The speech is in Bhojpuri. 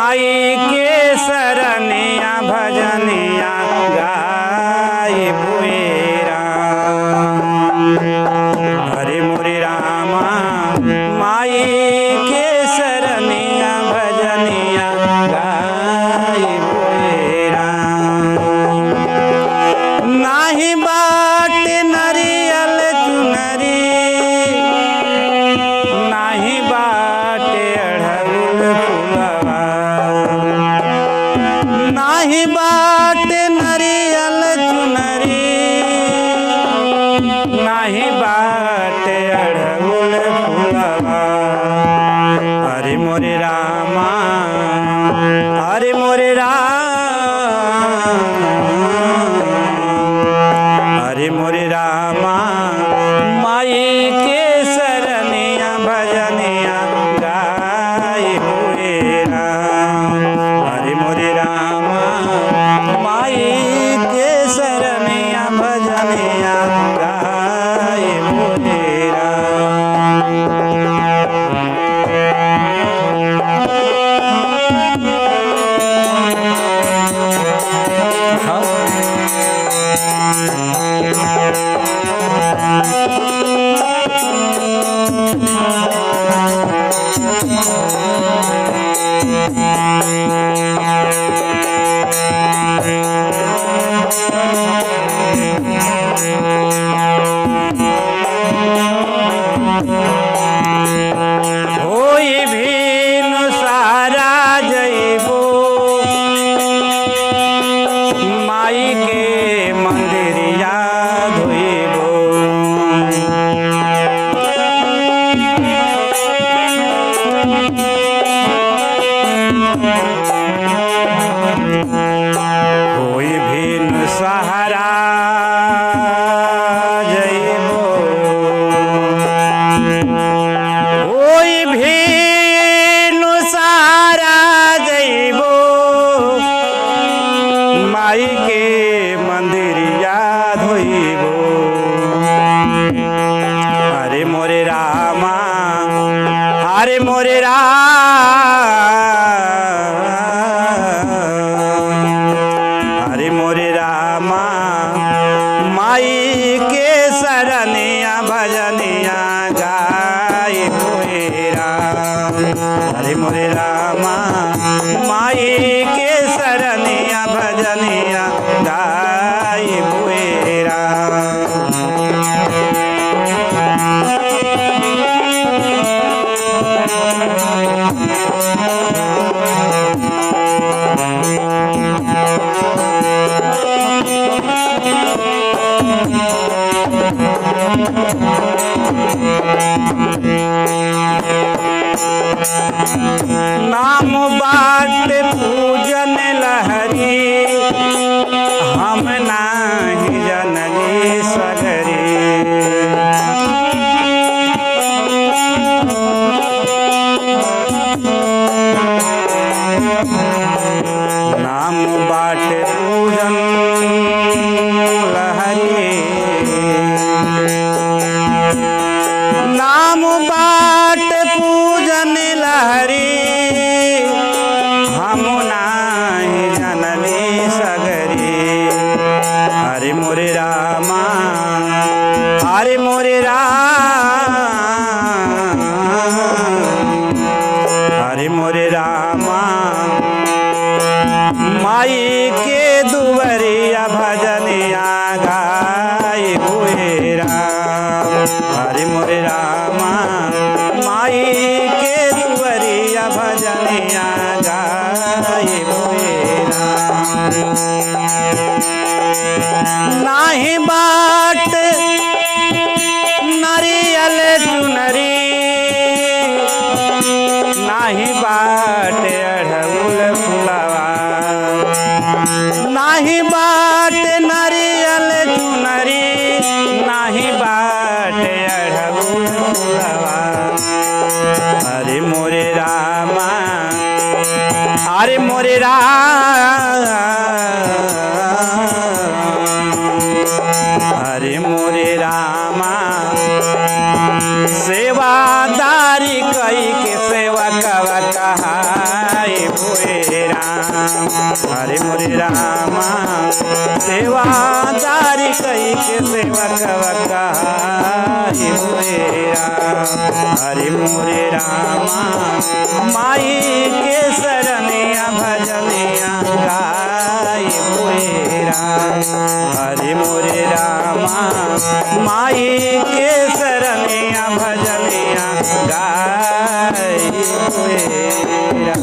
माई के सरनिया भजनिया गाय पुएरा। हरे मोरे रामा माई के सरनिया भजनिया गाय पुएरा। नाही बाट नरियल चुनरी नाही बाटे अढ़उल फुलवा। नाही बाटे नरियल चुनरी नाही बाटे अढ़उल फुलवा। हरे मोरे रामा हरे मोरे हरे मोरे रामा माई के सरनिया भजनिया गाय हुएरा। हरे मोरे रामा माई के सरनिया भजनिया गाय हुएरा। होई भीन सारा जइबो माई के मंदिरिया धोइबो। होई भीन सहारा जइबो होई भीन सहारा जइबो माई के मंदिरिया धोइबो। हरे मोरे रामा हरे मोरे हरे मोरे रामा माई के सरनिया भजनिया गाय हुएरा। हरे मोरे रामा माई के सरनिया भजनिया गाय हुएरा। नाम बाट पूजन लहरी हम नाही जननी सगरी। नाम बाट पूजन लहरी नाम बाट पूजन लहरी हम नाही जननी सगरी। हरे मोरे रामा हरे मोरे हरे मोरे रामा माई के दुवरिया भजनिया गाय हुएरा। हरे मोरे रामा माई के दुवरिया भजनिया गाय हुएरा। नाही बाट नरियल चुनरी नाही बाट अढ़उल फुलवा। नाही बाट नरियल चुनरी नाही बाट अढ़उल फुलवा। हरे मोरे रामा हरे मोरे हरे मोरे रामा सेवादारी कई के सेवा कवा कहाए हुए। हरे मोरे रामा सेवादारी कई के सेवक वकाई मोरेरा हरे मोरे रामा माई के सरनिया भजनिया गाई मोरेरा हरे मोरे रामा माई के सरनिया भजनिया गाई मोरेरा।